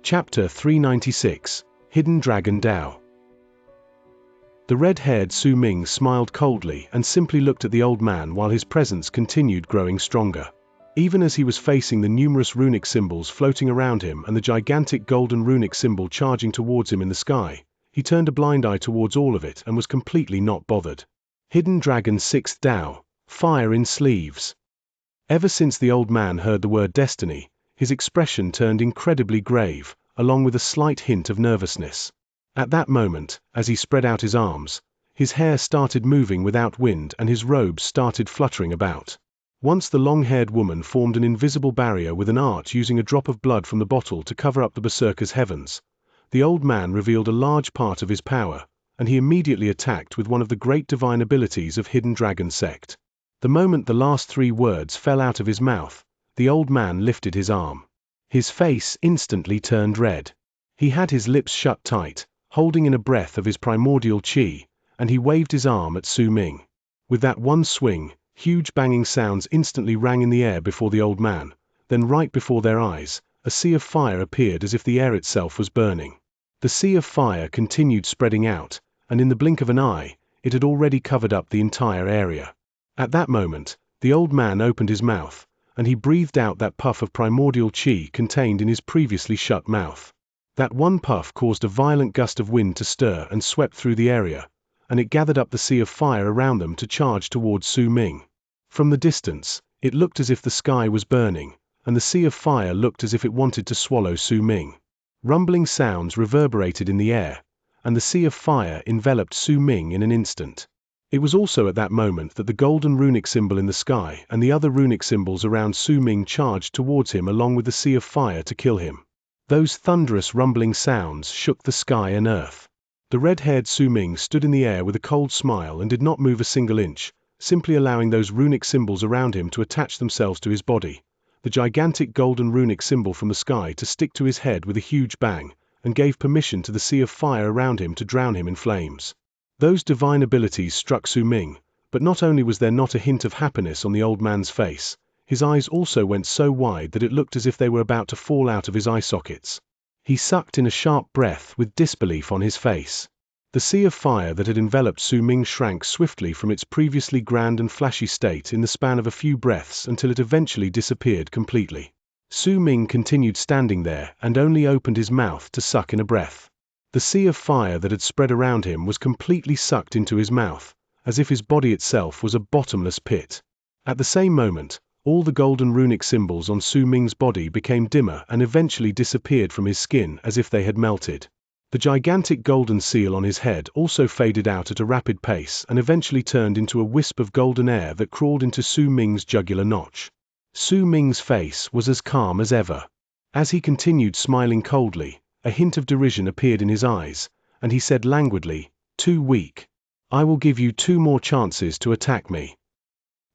Chapter 396, Hidden Dragon Dao. The red-haired Su Ming smiled coldly and simply looked at the old man while his presence continued growing stronger. Even as he was facing the numerous runic symbols floating around him and the gigantic golden runic symbol charging towards him in the sky, he turned a blind eye towards all of it and was completely not bothered. Hidden Dragon 6th Dao, Fire in Sleeves. Ever since the old man heard the word destiny, his expression turned incredibly grave, along with a slight hint of nervousness. At that moment, as he spread out his arms, his hair started moving without wind and his robes started fluttering about. Once the long-haired woman formed an invisible barrier with an art using a drop of blood from the bottle to cover up the berserker's heavens. The old man revealed a large part of his power, and he immediately attacked with one of the great divine abilities of Hidden Dragon Sect. The moment the last three words fell out of his mouth, the old man lifted his arm. His face instantly turned red. He had his lips shut tight, holding in a breath of his primordial qi, and he waved his arm at Su Ming. With that one swing, huge banging sounds instantly rang in the air before the old man, then right before their eyes, a sea of fire appeared as if the air itself was burning. The sea of fire continued spreading out, and in the blink of an eye, it had already covered up the entire area. At that moment, the old man opened his mouth, and he breathed out that puff of primordial qi contained in his previously shut mouth. That one puff caused a violent gust of wind to stir and swept through the area, and it gathered up the sea of fire around them to charge towards Su Ming. From the distance, it looked as if the sky was burning, and the sea of fire looked as if it wanted to swallow Su Ming. Rumbling sounds reverberated in the air, and the sea of fire enveloped Su Ming in an instant. It was also at that moment that the golden runic symbol in the sky and the other runic symbols around Su Ming charged towards him along with the sea of fire to kill him. Those thunderous rumbling sounds shook the sky and earth. The red-haired Su Ming stood in the air with a cold smile and did not move a single inch, simply allowing those runic symbols around him to attach themselves to his body. The gigantic golden runic symbol from the sky to stick to his head with a huge bang, and gave permission to the sea of fire around him to drown him in flames. Those divine abilities struck Su Ming, but not only was there not a hint of happiness on the old man's face, his eyes also went so wide that it looked as if they were about to fall out of his eye sockets. He sucked in a sharp breath with disbelief on his face. The sea of fire that had enveloped Su Ming shrank swiftly from its previously grand and flashy state in the span of a few breaths until it eventually disappeared completely. Su Ming continued standing there and only opened his mouth to suck in a breath. The sea of fire that had spread around him was completely sucked into his mouth, as if his body itself was a bottomless pit. At the same moment, all the golden runic symbols on Su Ming's body became dimmer and eventually disappeared from his skin as if they had melted. The gigantic golden seal on his head also faded out at a rapid pace and eventually turned into a wisp of golden air that crawled into Su Ming's jugular notch. Su Ming's face was as calm as ever. As he continued smiling coldly, a hint of derision appeared in his eyes, and he said languidly, "Too weak. I will give you 2 more chances to attack me."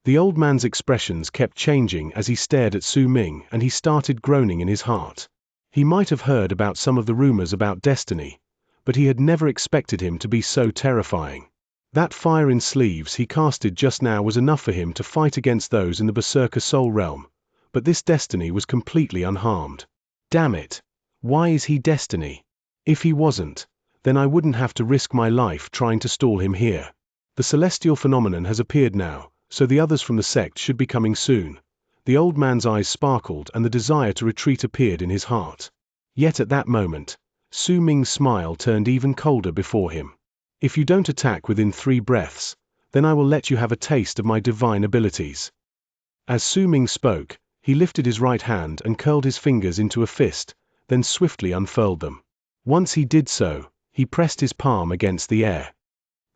The old man's expressions kept changing as he stared at Su Ming and he started groaning in his heart. He might have heard about some of the rumors about destiny, but he had never expected him to be so terrifying. That fire in sleeves he casted just now was enough for him to fight against those in the Berserker Soul Realm, but this destiny was completely unharmed. Damn it! Why is he destiny? If he wasn't, then I wouldn't have to risk my life trying to stall him here. The celestial phenomenon has appeared now, so the others from the sect should be coming soon. The old man's eyes sparkled and the desire to retreat appeared in his heart. Yet at that moment, Su Ming's smile turned even colder before him. "If you don't attack within 3 breaths, then I will let you have a taste of my divine abilities." As Su Ming spoke, he lifted his right hand and curled his fingers into a fist, then swiftly unfurled them. Once he did so, he pressed his palm against the air.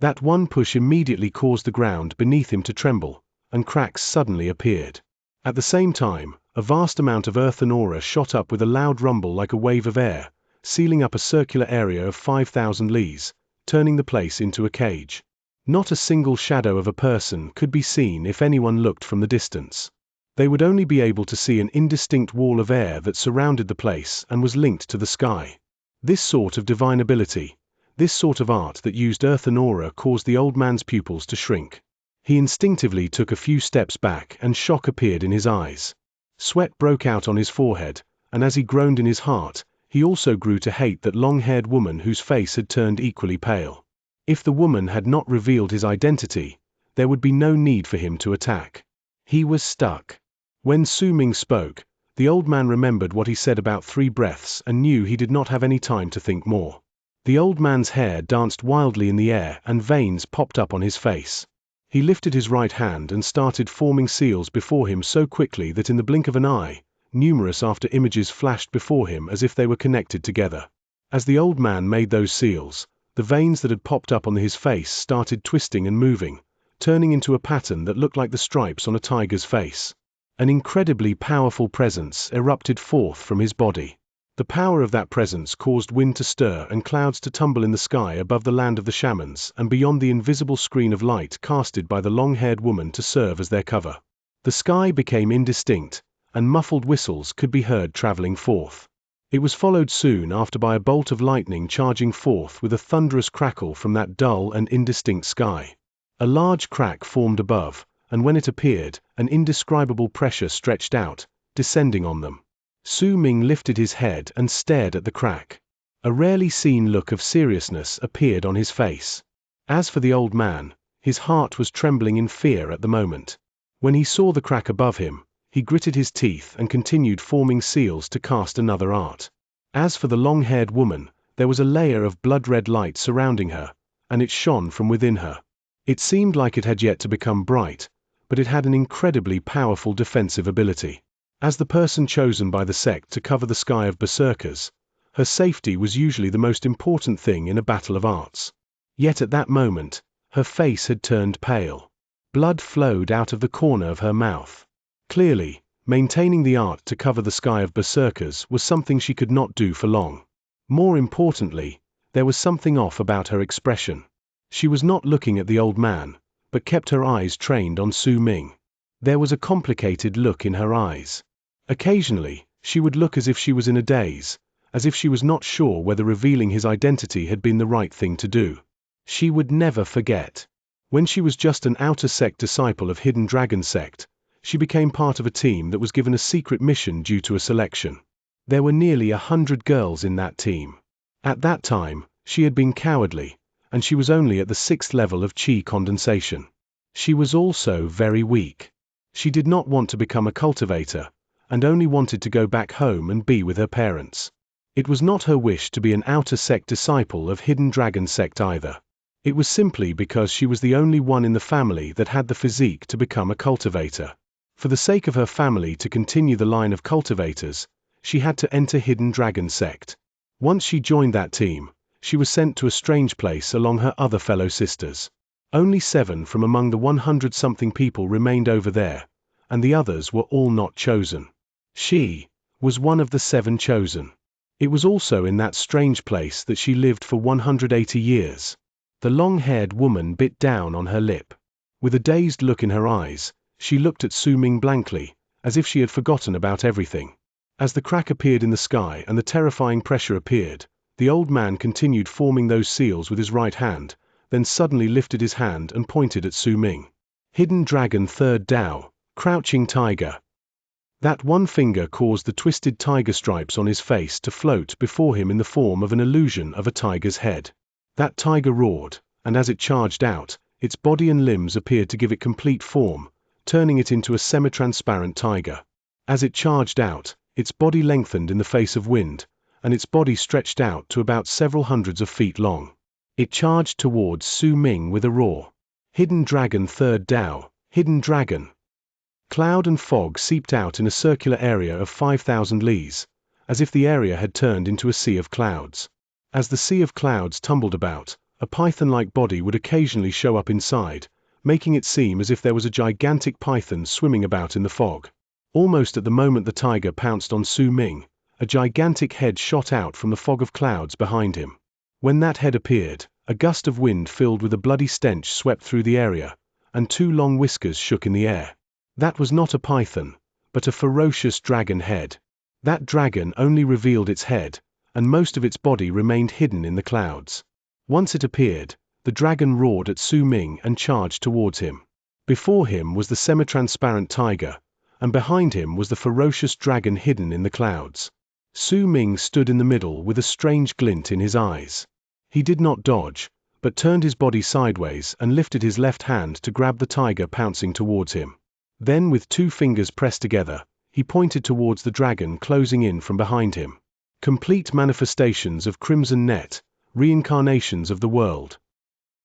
That one push immediately caused the ground beneath him to tremble, and cracks suddenly appeared. At the same time, a vast amount of earthen aura shot up with a loud rumble like a wave of air, sealing up a circular area of 5,000 li's, turning the place into a cage. Not a single shadow of a person could be seen if anyone looked from the distance. They would only be able to see an indistinct wall of air that surrounded the place and was linked to the sky. This sort of divine ability, this sort of art that used earthen aura caused the old man's pupils to shrink. He instinctively took a few steps back and shock appeared in his eyes. Sweat broke out on his forehead, and as he groaned in his heart, He also grew to hate that long-haired woman whose face had turned equally pale. If the woman had not revealed his identity, there would be no need for him to attack. He was stuck. When Su Ming spoke, the old man remembered what he said about 3 breaths and knew he did not have any time to think more. The old man's hair danced wildly in the air and veins popped up on his face. He lifted his right hand and started forming seals before him so quickly that in the blink of an eye, numerous after images flashed before him as if they were connected together. As the old man made those seals, the veins that had popped up on his face started twisting and moving, turning into a pattern that looked like the stripes on a tiger's face. An incredibly powerful presence erupted forth from his body. The power of that presence caused wind to stir and clouds to tumble in the sky above the land of the shamans and beyond the invisible screen of light casted by the long-haired woman to serve as their cover. The sky became indistinct, and muffled whistles could be heard traveling forth. It was followed soon after by a bolt of lightning charging forth with a thunderous crackle from that dull and indistinct sky. A large crack formed above, and when it appeared, an indescribable pressure stretched out, descending on them. Su Ming lifted his head and stared at the crack. A rarely seen look of seriousness appeared on his face. As for the old man, his heart was trembling in fear at the moment. When he saw the crack above him, he gritted his teeth and continued forming seals to cast another art. As for the long-haired woman, there was a layer of blood-red light surrounding her, and it shone from within her. It seemed like it had yet to become bright, but it had an incredibly powerful defensive ability. As the person chosen by the sect to cover the sky of berserkers, her safety was usually the most important thing in a battle of arts. Yet at that moment, her face had turned pale. Blood flowed out of the corner of her mouth. Clearly, maintaining the art to cover the sky of berserkers was something she could not do for long. More importantly, there was something off about her expression. She was not looking at the old man, but kept her eyes trained on Su Ming. There was a complicated look in her eyes. Occasionally, she would look as if she was in a daze, as if she was not sure whether revealing his identity had been the right thing to do. She would never forget. When she was just an outer sect disciple of Hidden Dragon sect, she became part of a team that was given a secret mission due to a selection. There were nearly 100 girls in that team. At that time, she had been cowardly, and she was only at the 6th level of chi condensation. She was also very weak. She did not want to become a cultivator, and only wanted to go back home and be with her parents. It was not her wish to be an outer sect disciple of Hidden Dragon sect either. It was simply because she was the only one in the family that had the physique to become a cultivator. For the sake of her family to continue the line of cultivators, she had to enter Hidden Dragon sect. Once she joined that team, she was sent to a strange place along her other fellow sisters. Only 7 from among the 100-something people remained over there, and the others were all not chosen. She was one of the 7 chosen. It was also in that strange place that she lived for 180 years. The long-haired woman bit down on her lip. With a dazed look in her eyes, she looked at Su Ming blankly, as if she had forgotten about everything. As the crack appeared in the sky and the terrifying pressure appeared, the old man continued forming those seals with his right hand, then suddenly lifted his hand and pointed at Su Ming. Hidden Dragon 3rd Dao, Crouching Tiger. That one finger caused the twisted tiger stripes on his face to float before him in the form of an illusion of a tiger's head. That tiger roared, and as it charged out, its body and limbs appeared to give it complete form, turning it into a semi-transparent tiger. As it charged out, its body lengthened in the face of wind, and its body stretched out to about several hundreds of feet long. It charged towards Su Ming with a roar. Hidden Dragon 3rd Dao, Hidden Dragon. Cloud and fog seeped out in a circular area of 5,000 li's, as if the area had turned into a sea of clouds. As the sea of clouds tumbled about, a python-like body would occasionally show up inside, making it seem as if there was a gigantic python swimming about in the fog. Almost at the moment the tiger pounced on Su Ming, a gigantic head shot out from the fog of clouds behind him. When that head appeared, a gust of wind filled with a bloody stench swept through the area, and 2 long whiskers shook in the air. That was not a python, but a ferocious dragon head. That dragon only revealed its head, and most of its body remained hidden in the clouds. Once it appeared, the dragon roared at Su Ming and charged towards him. Before him was the semi-transparent tiger, and behind him was the ferocious dragon hidden in the clouds. Su Ming stood in the middle with a strange glint in his eyes. He did not dodge, but turned his body sideways and lifted his left hand to grab the tiger pouncing towards him. Then, with two fingers pressed together, he pointed towards the dragon closing in from behind him. Complete manifestations of Crimson Net, reincarnations of the world.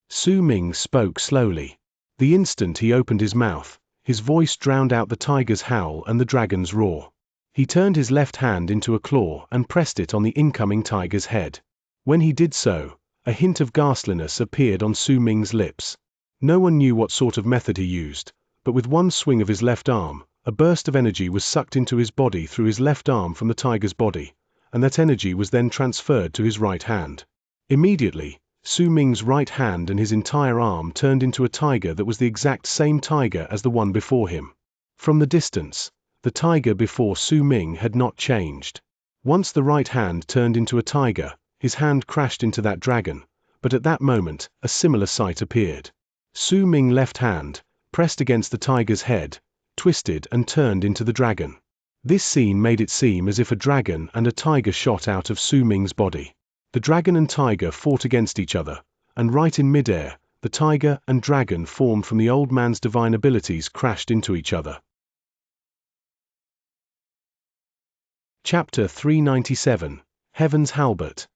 Su Ming spoke slowly. The instant he opened his mouth, his voice drowned out the tiger's howl and the dragon's roar. He turned his left hand into a claw and pressed it on the incoming tiger's head. When he did so, a hint of ghastliness appeared on Su Ming's lips. No one knew what sort of method he used, but with one swing of his left arm, a burst of energy was sucked into his body through his left arm from the tiger's body, and that energy was then transferred to his right hand. Immediately, Su Ming's right hand and his entire arm turned into a tiger that was the exact same tiger as the one before him. From the distance, the tiger before Su Ming had not changed. Once the right hand turned into a tiger, his hand crashed into that dragon, but at that moment, a similar sight appeared. Su Ming's left hand, pressed against the tiger's head, twisted and turned into the dragon. This scene made it seem as if a dragon and a tiger shot out of Su Ming's body. The dragon and tiger fought against each other, and right in midair, the tiger and dragon formed from the old man's divine abilities crashed into each other. Chapter 397, Heaven's Halbert.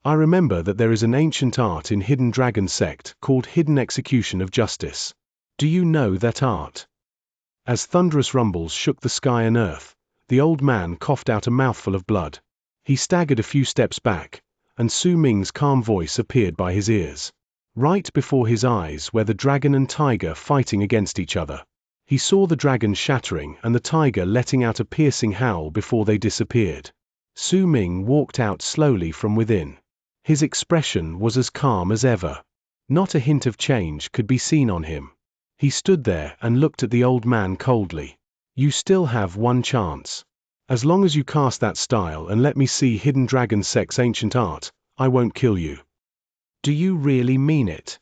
I remember that there is an ancient art in Hidden Dragon sect called Hidden Execution of Justice. Do you know that art? As thunderous rumbles shook the sky and earth, the old man coughed out a mouthful of blood. He staggered a few steps back, and Su Ming's calm voice appeared by his ears. Right before his eyes were the dragon and tiger fighting against each other. He saw the dragon shattering and the tiger letting out a piercing howl before they disappeared. Su Ming walked out slowly from within. His expression was as calm as ever. Not a hint of change could be seen on him. He stood there and looked at the old man coldly. You still have one chance. As long as you cast that style and let me see Hidden Dragon sect's ancient art, I won't kill you. Do you really mean it?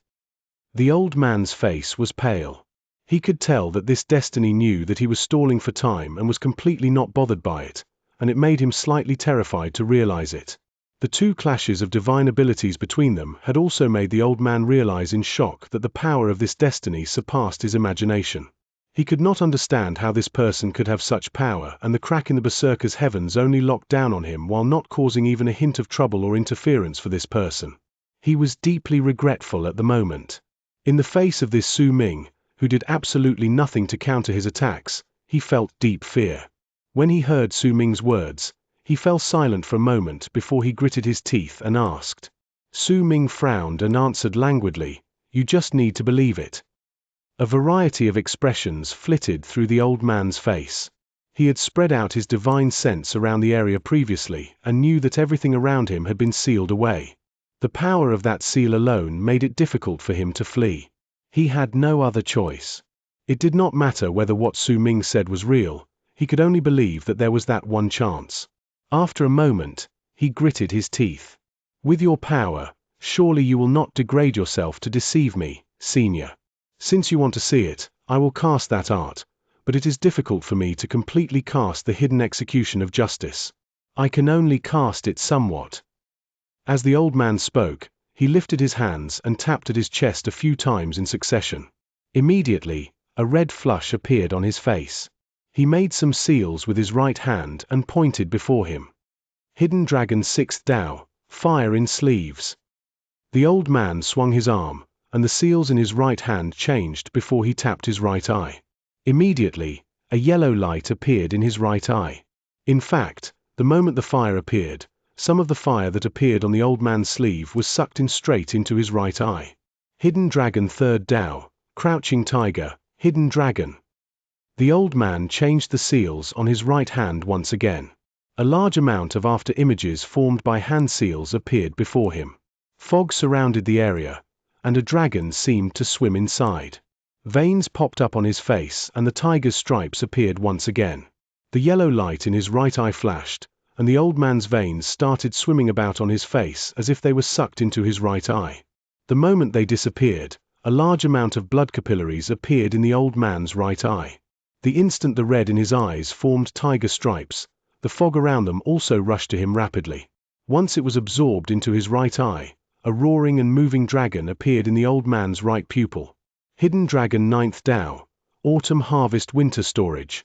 The old man's face was pale. He could tell that this destiny knew that he was stalling for time and was completely not bothered by it, and it made him slightly terrified to realize it. The two clashes of divine abilities between them had also made the old man realize in shock that the power of this destiny surpassed his imagination. He could not understand how this person could have such power, and the crack in the berserker's heavens only locked down on him while not causing even a hint of trouble or interference for this person. He was deeply regretful at the moment. In the face of this Su Ming, who did absolutely nothing to counter his attacks, he felt deep fear. When he heard Su Ming's words, he fell silent for a moment before he gritted his teeth and asked. Su Ming frowned and answered languidly, "You just need to believe it." A variety of expressions flitted through the old man's face. He had spread out his divine sense around the area previously and knew that everything around him had been sealed away. The power of that seal alone made it difficult for him to flee. He had no other choice. It did not matter whether what Su Ming said was real, he could only believe that there was that one chance. After a moment, he gritted his teeth. With your power, surely you will not degrade yourself to deceive me, Xianxia. Since you want to see it, I will cast that art, but it is difficult for me to completely cast the Hidden Execution of Justice. I can only cast it somewhat. As the old man spoke, he lifted his hands and tapped at his chest a few times in succession. Immediately, a red flush appeared on his face. He made some seals with his right hand and pointed before him. Hidden Dragon 6th Dao, Fire in Sleeves. The old man swung his arm, and the seals in his right hand changed before he tapped his right eye. Immediately, a yellow light appeared in his right eye. In fact, the moment the fire appeared, some of the fire that appeared on the old man's sleeve was sucked in straight into his right eye. Hidden Dragon 3rd Dao, Crouching Tiger, Hidden Dragon. The old man changed the seals on his right hand once again. A large amount of after images formed by hand seals appeared before him. Fog surrounded the area, and a dragon seemed to swim inside. Veins popped up on his face and the tiger's stripes appeared once again. The yellow light in his right eye flashed, and the old man's veins started swimming about on his face as if they were sucked into his right eye. The moment they disappeared, a large amount of blood capillaries appeared in the old man's right eye. The instant the red in his eyes formed tiger stripes, the fog around them also rushed to him rapidly. Once it was absorbed into his right eye, a roaring and moving dragon appeared in the old man's right pupil. Hidden Dragon 9th Dao, Autumn Harvest Winter Storage.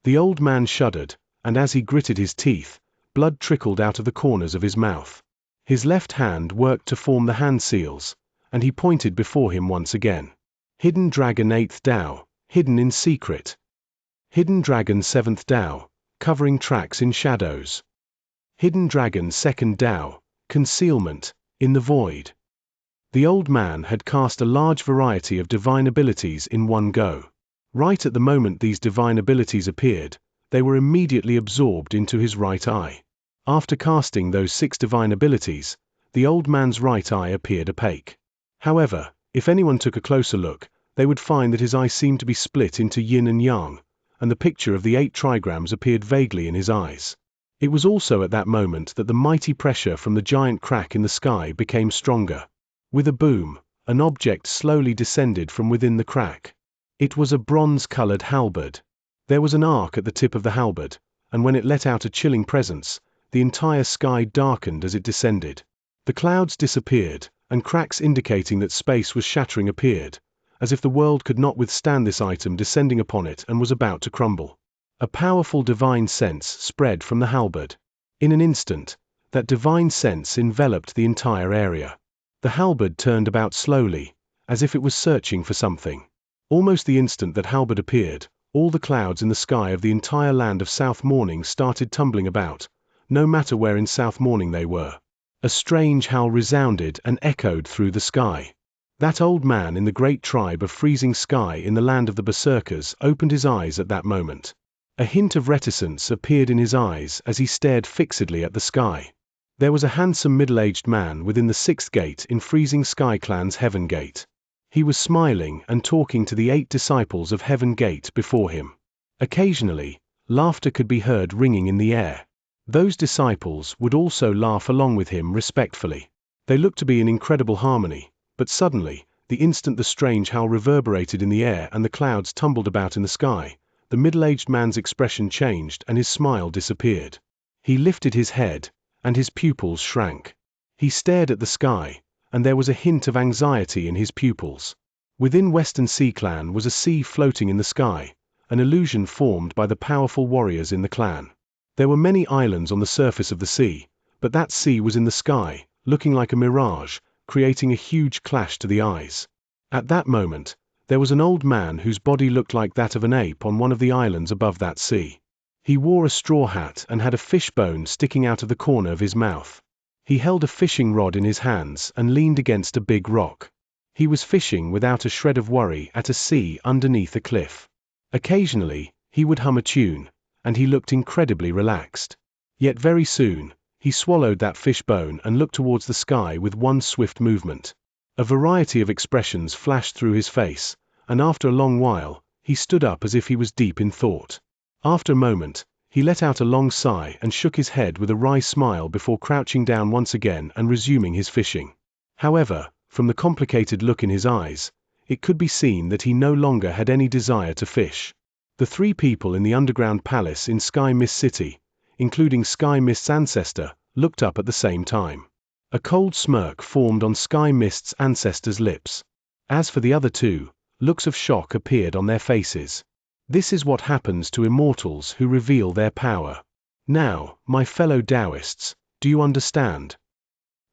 The old man shuddered, and as he gritted his teeth, blood trickled out of the corners of his mouth. His left hand worked to form the hand seals, and he pointed before him once again. Hidden Dragon 8th Dao, Hidden in Secret. Hidden Dragon 7th Dao, Covering Tracks in Shadows. Hidden Dragon 2nd Dao, Concealment, in the Void. The old man had cast a large variety of divine abilities in one go. Right at the moment these divine abilities appeared, they were immediately absorbed into his right eye. After casting those 6 divine abilities, the old man's right eye appeared opaque. However, if anyone took a closer look, they would find that his eye seemed to be split into yin and yang, and the picture of the 8 trigrams appeared vaguely in his eyes. It was also at that moment that the mighty pressure from the giant crack in the sky became stronger. With a boom, an object slowly descended from within the crack. It was a bronze-colored halberd. There was an arc at the tip of the halberd, and when it let out a chilling presence, the entire sky darkened as it descended. The clouds disappeared, and cracks indicating that space was shattering appeared, as if the world could not withstand this item descending upon it and was about to crumble. A powerful divine sense spread from the halberd. In an instant, that divine sense enveloped the entire area. The halberd turned about slowly, as if it was searching for something. Almost the instant that halberd appeared, all the clouds in the sky of the entire land of South Morning started tumbling about, no matter where in South Morning they were. A strange howl resounded and echoed through the sky. That old man in the great tribe of Freezing Sky in the land of the Berserkers opened his eyes at that moment. A hint of reticence appeared in his eyes as he stared fixedly at the sky. There was a handsome middle-aged man within the 6th gate in Freezing Sky Clan's Heaven Gate. He was smiling and talking to the 8 disciples of Heaven Gate before him. Occasionally, laughter could be heard ringing in the air. Those disciples would also laugh along with him respectfully. They looked to be in incredible harmony, but suddenly, the instant the strange howl reverberated in the air and the clouds tumbled about in the sky, the middle-aged man's expression changed and his smile disappeared. He lifted his head, and his pupils shrank. He stared at the sky, and there was a hint of anxiety in his pupils. Within Western Sea Clan was a sea floating in the sky, an illusion formed by the powerful warriors in the clan. There were many islands on the surface of the sea, but that sea was in the sky, looking like a mirage, creating a huge clash to the eyes. At that moment, there was an old man whose body looked like that of an ape on one of the islands above that sea. He wore a straw hat and had a fishbone sticking out of the corner of his mouth. He held a fishing rod in his hands and leaned against a big rock. He was fishing without a shred of worry at a sea underneath a cliff. Occasionally, he would hum a tune, and he looked incredibly relaxed. Yet very soon, he swallowed that fishbone and looked towards the sky with one swift movement. A variety of expressions flashed through his face, and after a long while, he stood up as if he was deep in thought. After a moment, he let out a long sigh and shook his head with a wry smile before crouching down once again and resuming his fishing. However, from the complicated look in his eyes, it could be seen that he no longer had any desire to fish. The 3 people in the underground palace in Sky Mist City, including Sky Mist's ancestor, looked up at the same time. A cold smirk formed on Sky Mist's ancestor's lips. As for the other 2, looks of shock appeared on their faces. This is what happens to immortals who reveal their power. Now, my fellow Taoists, do you understand?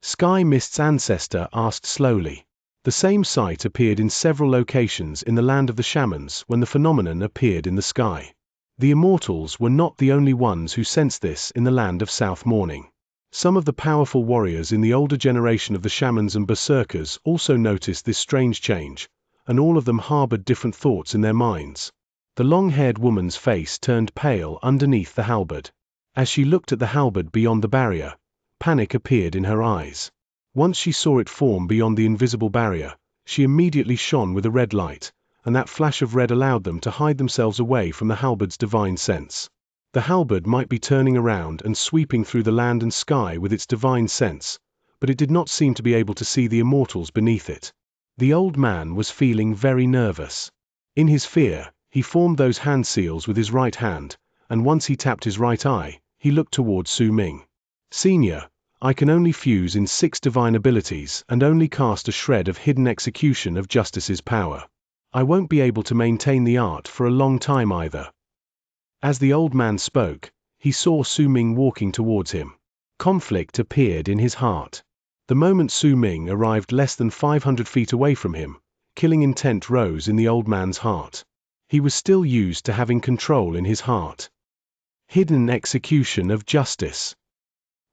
Sky Mist's ancestor asked slowly. The same sight appeared in several locations in the land of the shamans when the phenomenon appeared in the sky. The immortals were not the only ones who sensed this in the land of South Morning. Some of the powerful warriors in the older generation of the shamans and berserkers also noticed this strange change, and all of them harbored different thoughts in their minds. The long-haired woman's face turned pale underneath the halberd. As she looked at the halberd beyond the barrier, panic appeared in her eyes. Once she saw it form beyond the invisible barrier, she immediately shone with a red light, and that flash of red allowed them to hide themselves away from the halberd's divine sense. The halberd might be turning around and sweeping through the land and sky with its divine sense, but it did not seem to be able to see the immortals beneath it. The old man was feeling very nervous. In his fear, he formed those hand seals with his right hand, and once he tapped his right eye, he looked towards Su Ming. Senior, I can only fuse in 6 divine abilities and only cast a shred of hidden execution of justice's power. I won't be able to maintain the art for a long time either. As the old man spoke, he saw Su Ming walking towards him. Conflict appeared in his heart. The moment Su Ming arrived less than 500 feet away from him, killing intent rose in the old man's heart. He was still used to having control in his heart. Hidden execution of justice.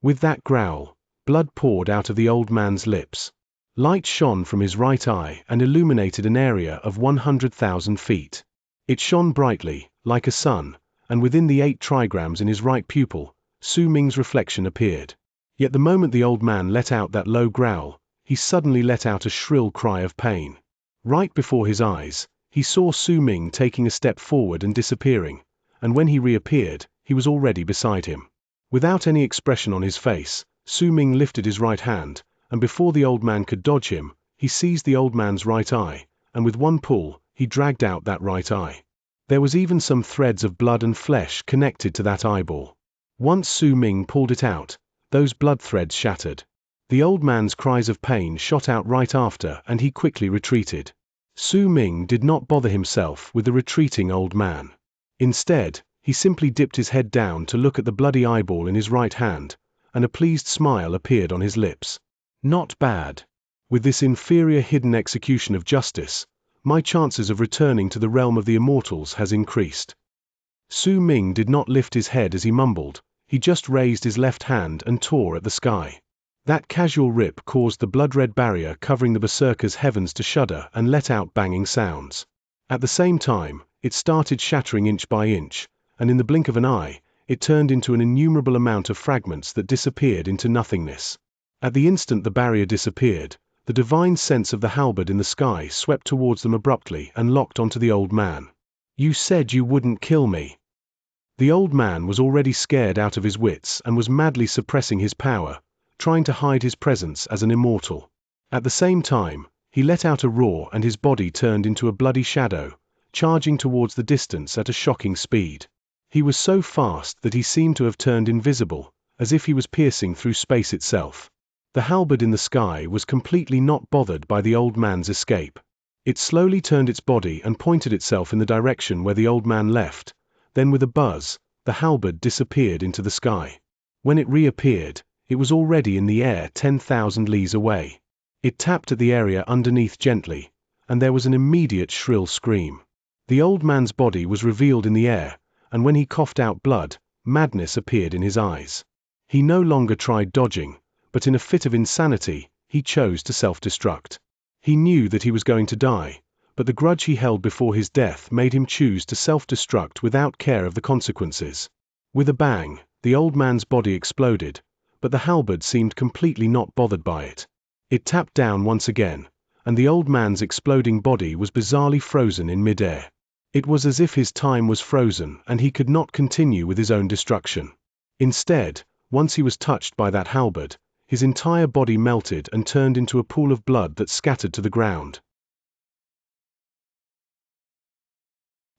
With that growl, blood poured out of the old man's lips. Light shone from his right eye and illuminated an area of 100,000 feet. It shone brightly, like a sun, and within the 8 trigrams in his right pupil, Su Ming's reflection appeared. Yet the moment the old man let out that low growl, he suddenly let out a shrill cry of pain. Right before his eyes, he saw Su Ming taking a step forward and disappearing, and when he reappeared, he was already beside him. Without any expression on his face, Su Ming lifted his right hand, and before the old man could dodge him, he seized the old man's right eye, and with one pull, he dragged out that right eye. There was even some threads of blood and flesh connected to that eyeball. Once Su Ming pulled it out, those blood threads shattered. The old man's cries of pain shot out right after, and he quickly retreated. Su Ming did not bother himself with the retreating old man. Instead, he simply dipped his head down to look at the bloody eyeball in his right hand, and a pleased smile appeared on his lips. Not bad. With this inferior hidden execution of justice, my chances of returning to the realm of the immortals has increased. Su Ming did not lift his head as he mumbled, he just raised his left hand and tore at the sky. That casual rip caused the blood-red barrier covering the berserker's heavens to shudder and let out banging sounds. At the same time, it started shattering inch by inch, and in the blink of an eye, it turned into an innumerable amount of fragments that disappeared into nothingness. At the instant the barrier disappeared, the divine sense of the halberd in the sky swept towards them abruptly and locked onto the old man. You said you wouldn't kill me. The old man was already scared out of his wits and was madly suppressing his power, trying to hide his presence as an immortal. At the same time, he let out a roar and his body turned into a bloody shadow, charging towards the distance at a shocking speed. He was so fast that he seemed to have turned invisible, as if he was piercing through space itself. The halberd in the sky was completely not bothered by the old man's escape. It slowly turned its body and pointed itself in the direction where the old man left, then with a buzz, the halberd disappeared into the sky. When it reappeared, it was already in the air 10,000 leagues away. It tapped at the area underneath gently, and there was an immediate shrill scream. The old man's body was revealed in the air, and when he coughed out blood, madness appeared in his eyes. He no longer tried dodging, but in a fit of insanity, he chose to self-destruct. He knew that he was going to die, but the grudge he held before his death made him choose to self-destruct without care of the consequences. With a bang, the old man's body exploded, but the halberd seemed completely not bothered by it. It tapped down once again, and the old man's exploding body was bizarrely frozen in mid-air. It was as if his time was frozen and he could not continue with his own destruction. Instead, once he was touched by that halberd, his entire body melted and turned into a pool of blood that scattered to the ground.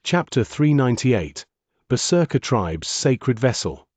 Chapter 398. Berserker Tribe's Sacred Vessel.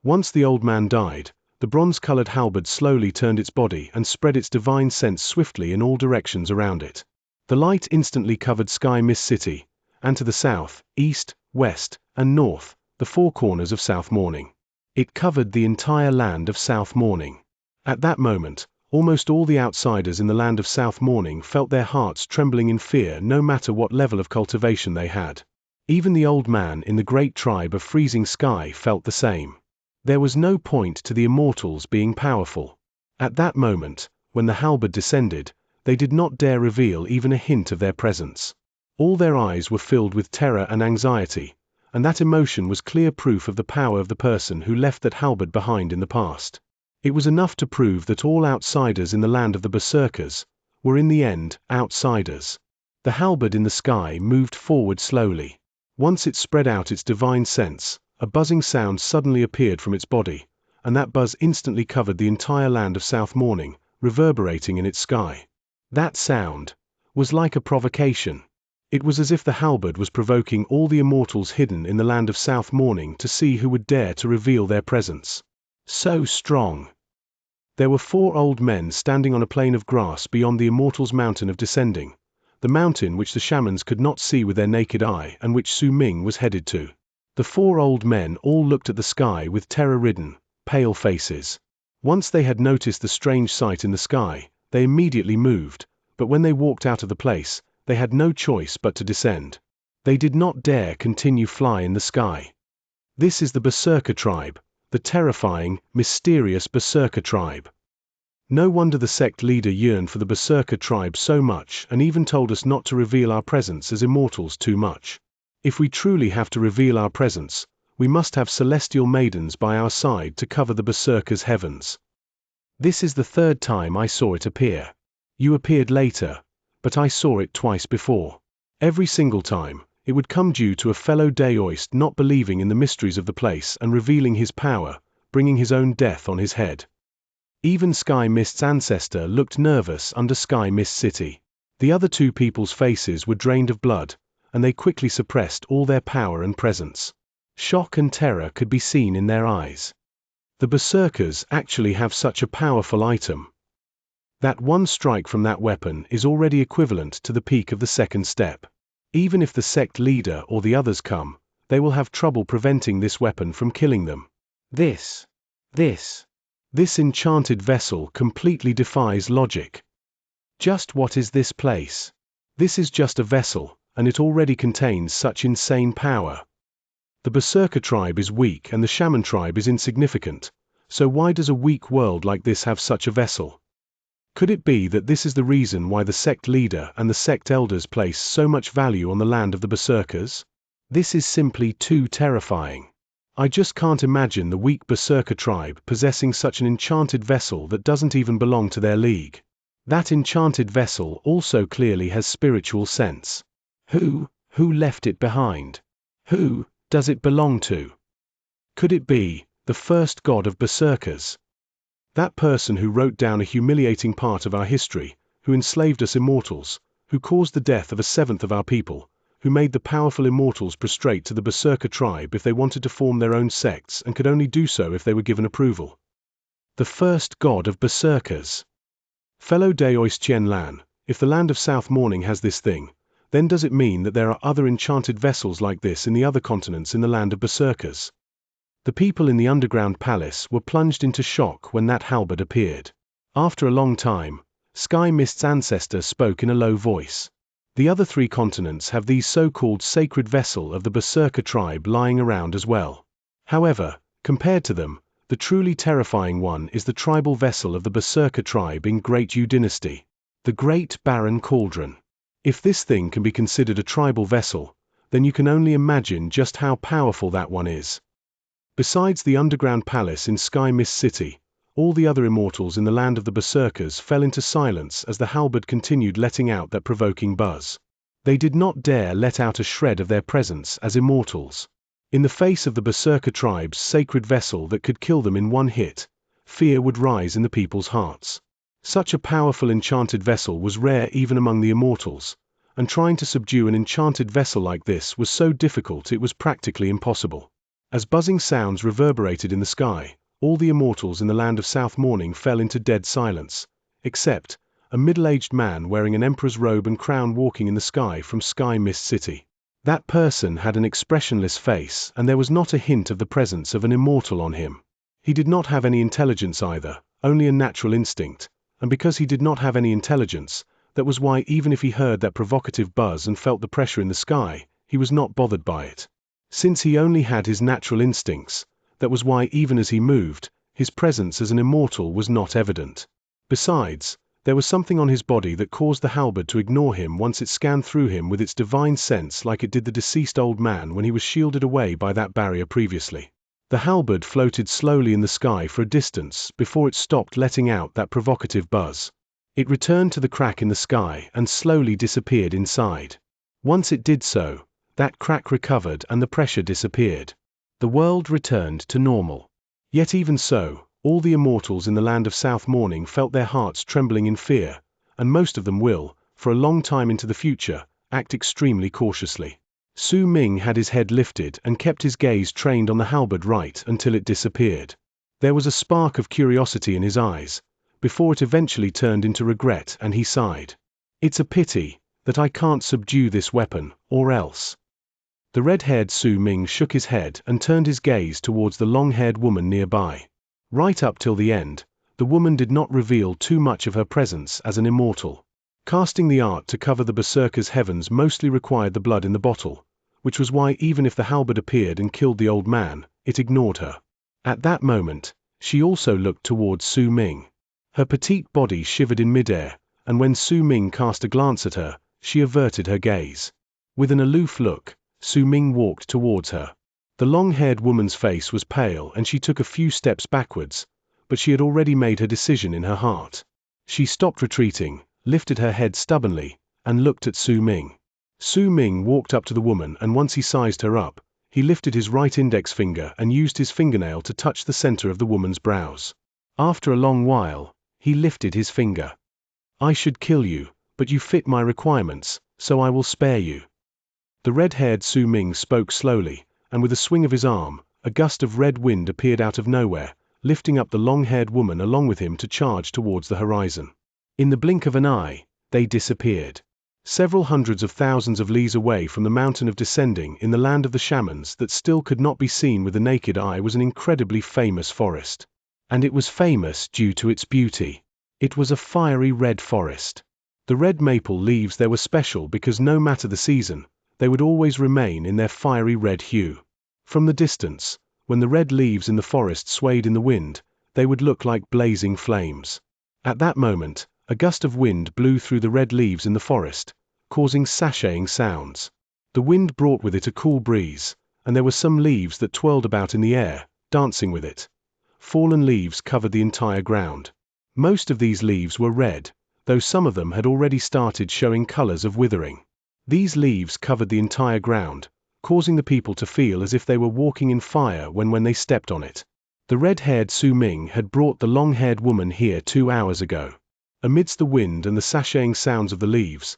Once the old man died, the bronze-colored halberd slowly turned its body and spread its divine sense swiftly in all directions around it. The light instantly covered Sky Mist City, and to the south, east, west, and north, the 4 corners of South Morning. It covered the entire land of South Morning. At that moment, almost all the outsiders in the land of South Morning felt their hearts trembling in fear no matter what level of cultivation they had. Even the old man in the great tribe of Freezing Sky felt the same. There was no point to the immortals being powerful. At that moment, when the halberd descended, they did not dare reveal even a hint of their presence. All their eyes were filled with terror and anxiety, and that emotion was clear proof of the power of the person who left that halberd behind in the past. It was enough to prove that all outsiders in the land of the berserkers were in the end outsiders. The halberd in the sky moved forward slowly. Once it spread out its divine sense, a buzzing sound suddenly appeared from its body, and that buzz instantly covered the entire land of South Morning, reverberating in its sky. That sound was like a provocation. It was as if the halberd was provoking all the immortals hidden in the land of South Morning to see who would dare to reveal their presence. So strong. There were 4 old men standing on a plain of grass beyond the immortals' mountain of descending, the mountain which the shamans could not see with their naked eye and which Su Ming was headed to. The 4 old men all looked at the sky with terror-ridden, pale faces. Once they had noticed the strange sight in the sky, they immediately moved, but when they walked out of the place, they had no choice but to descend. They did not dare continue fly in the sky. This is the Berserker tribe, the terrifying, mysterious Berserker tribe. No wonder the sect leader yearned for the Berserker tribe so much and even told us not to reveal our presence as immortals too much. If we truly have to reveal our presence, we must have celestial maidens by our side to cover the Berserker's heavens. This is the 3rd time I saw it appear. You appeared later, but I saw it twice before. Every single time, it would come due to a fellow Daoist not believing in the mysteries of the place and revealing his power, bringing his own death on his head. Even Sky Mist's ancestor looked nervous under Sky Mist City. The other 2 people's faces were drained of blood, and they quickly suppressed all their power and presence. Shock and terror could be seen in their eyes. The Berserkers actually have such a powerful item. That one strike from that weapon is already equivalent to the peak of the 2nd step. Even if the sect leader or the others come, they will have trouble preventing this weapon from killing them. This enchanted vessel completely defies logic. Just what is this place? This is just a vessel, and it already contains such insane power. The Berserker tribe is weak and the Shaman tribe is insignificant, so why does a weak world like this have such a vessel? Could it be that this is the reason why the sect leader and the sect elders place so much value on the land of the Berserkers? This is simply too terrifying. I just can't imagine the weak Berserker tribe possessing such an enchanted vessel that doesn't even belong to their league. That enchanted vessel also clearly has spiritual sense. Who left it behind? Who does it belong to? Could it be the first god of Berserkers? That person who wrote down a humiliating part of our history, who enslaved us immortals, who caused the death of a 7th of our people, who made the powerful immortals prostrate to the Berserker tribe if they wanted to form their own sects and could only do so if they were given approval. The first god of Berserkers. Fellow Daoist Qian Lan, if the land of South Morning has this thing, then does it mean that there are other enchanted vessels like this in the other continents in the land of Berserkers? The people in the underground palace were plunged into shock when that halberd appeared. After a long time, Sky Mist's ancestor spoke in a low voice. The other 3 continents have these so-called sacred vessel of the Berserker tribe lying around as well. However, compared to them, the truly terrifying one is the tribal vessel of the Berserker tribe in Great Yu Dynasty, the Great Barren Cauldron. If this thing can be considered a tribal vessel, then you can only imagine just how powerful that one is. Besides the underground palace in Sky Mist City, all the other immortals in the land of the Berserkers fell into silence as the halberd continued letting out that provoking buzz. They did not dare let out a shred of their presence as immortals. In the face of the Berserker tribe's sacred vessel that could kill them in one hit, fear would rise in the people's hearts. Such a powerful enchanted vessel was rare even among the immortals, and trying to subdue an enchanted vessel like this was so difficult it was practically impossible. As buzzing sounds reverberated in the sky, all the immortals in the land of South Morning fell into dead silence, except a middle-aged man wearing an emperor's robe and crown walking in the sky from Sky Mist City. That person had an expressionless face and there was not a hint of the presence of an immortal on him. He did not have any intelligence either, only a natural instinct, and because he did not have any intelligence, that was why even if he heard that provocative buzz and felt the pressure in the sky, he was not bothered by it. Since he only had his natural instincts, that was why even as he moved, his presence as an immortal was not evident. Besides, there was something on his body that caused the halberd to ignore him once it scanned through him with its divine sense like it did the deceased old man when he was shielded away by that barrier previously. The halberd floated slowly in the sky for a distance before it stopped letting out that provocative buzz. It returned to the crack in the sky and slowly disappeared inside. Once it did so, that crack recovered and the pressure disappeared. The world returned to normal. Yet even so, all the immortals in the land of South Morning felt their hearts trembling in fear, and most of them will, for a long time into the future, act extremely cautiously. Su Ming had his head lifted and kept his gaze trained on the halberd right until it disappeared. There was a spark of curiosity in his eyes, before it eventually turned into regret, and he sighed. It's a pity that I can't subdue this weapon, or else. The red-haired Su Ming shook his head and turned his gaze towards the long-haired woman nearby. Right up till the end, the woman did not reveal too much of her presence as an immortal. Casting the art to cover the berserker's heavens mostly required the blood in the bottle, which was why even if the halberd appeared and killed the old man, it ignored her. At that moment, she also looked towards Su Ming. Her petite body shivered in midair, and when Su Ming cast a glance at her, she averted her gaze. With an aloof look, Su Ming walked towards her. The long-haired woman's face was pale and she took a few steps backwards, but she had already made her decision in her heart. She stopped retreating, lifted her head stubbornly, and looked at Su Ming. Su Ming walked up to the woman, and once he sized her up, he lifted his right index finger and used his fingernail to touch the center of the woman's brows. After a long while, he lifted his finger. I should kill you, but you fit my requirements, so I will spare you. The red-haired Su Ming spoke slowly, and with a swing of his arm, a gust of red wind appeared out of nowhere, lifting up the long-haired woman along with him to charge towards the horizon. In the blink of an eye, they disappeared. Several hundreds of thousands of leagues away from the mountain of descending in the land of the shamans that still could not be seen with the naked eye was an incredibly famous forest. And it was famous due to its beauty. It was a fiery red forest. The red maple leaves there were special because no matter the season, they would always remain in their fiery red hue. From the distance, when the red leaves in the forest swayed in the wind, they would look like blazing flames. At that moment, a gust of wind blew through the red leaves in the forest, causing sashaying sounds. The wind brought with it a cool breeze, and there were some leaves that twirled about in the air, dancing with it. Fallen leaves covered the entire ground. Most of these leaves were red, though some of them had already started showing colors of withering. These leaves covered the entire ground, causing the people to feel as if they were walking in fire when they stepped on it. The red-haired Su Ming had brought the long-haired woman here 2 hours ago. Amidst the wind and the sashaying sounds of the leaves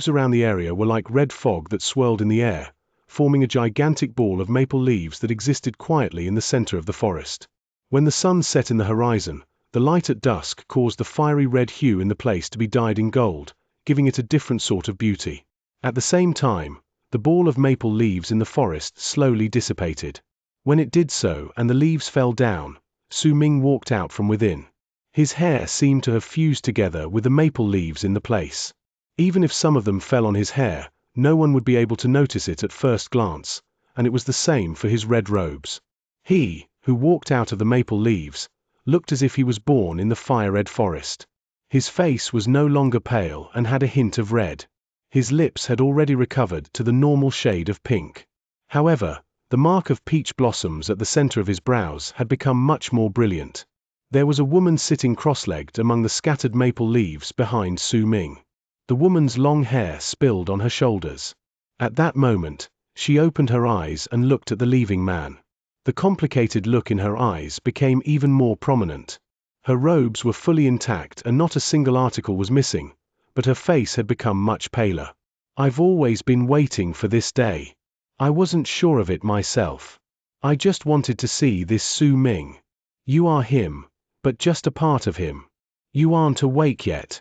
around the area were like red fog that swirled in the air, forming a gigantic ball of maple leaves that existed quietly in the center of the forest. When the sun set in the horizon, the light at dusk caused the fiery red hue in the place to be dyed in gold, giving it a different sort of beauty. At the same time, the ball of maple leaves in the forest slowly dissipated. When it did so and the leaves fell down, Su Ming walked out from within. His hair seemed to have fused together with the maple leaves in the place. Even if some of them fell on his hair, no one would be able to notice it at first glance, and it was the same for his red robes. He, who walked out of the maple leaves, looked as if he was born in the fire-red forest. His face was no longer pale and had a hint of red. His lips had already recovered to the normal shade of pink. However, the mark of peach blossoms at the center of his brows had become much more brilliant. There was a woman sitting cross-legged among the scattered maple leaves behind Su Ming. The woman's long hair spilled on her shoulders. At that moment, she opened her eyes and looked at the leaving man. The complicated look in her eyes became even more prominent. Her robes were fully intact and not a single article was missing, but her face had become much paler. I've always been waiting for this day. I wasn't sure of it myself. I just wanted to see this Su Ming. You are him, but just a part of him. You aren't awake yet.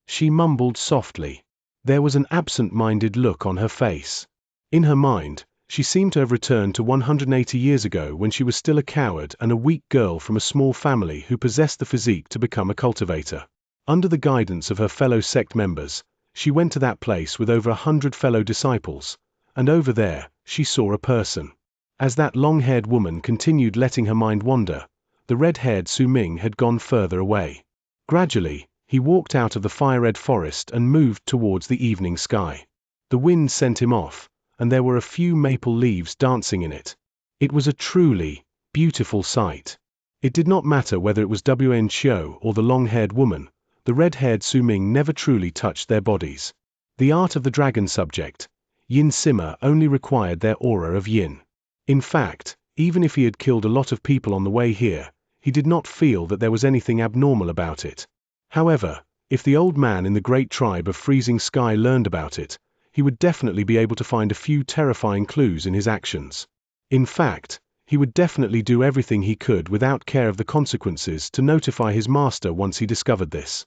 She mumbled softly. There was an absent-minded look on her face. In her mind, she seemed to have returned to 180 years ago when she was still a coward and a weak girl from a small family who possessed the physique to become a cultivator. Under the guidance of her fellow sect members, she went to that place with over 100 fellow disciples, and over there, she saw a person. As that long-haired woman continued letting her mind wander, the red-haired Su Ming had gone further away. Gradually, he walked out of the fire-red forest and moved towards the evening sky. The wind sent him off, and there were a few maple leaves dancing in it. It was a truly beautiful sight. It did not matter whether it was Xianxia or the long-haired woman, the red-haired Su Ming never truly touched their bodies. The art of the dragon subject, Yin Sima, only required their aura of yin. In fact, even if he had killed a lot of people on the way here, he did not feel that there was anything abnormal about it. However, if the old man in the great tribe of Freezing Sky learned about it, he would definitely be able to find a few terrifying clues in his actions. In fact, he would definitely do everything he could without care of the consequences to notify his master once he discovered this.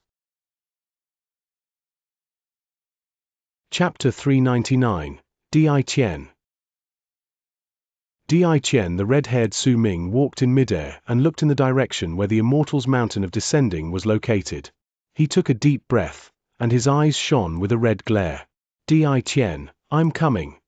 Chapter 399, Di Qian. Di Qian, the red-haired Su Ming, walked in midair and looked in the direction where the Immortal's Mountain of Descending was located. He took a deep breath, and his eyes shone with a red glare. Di Qian, I'm coming.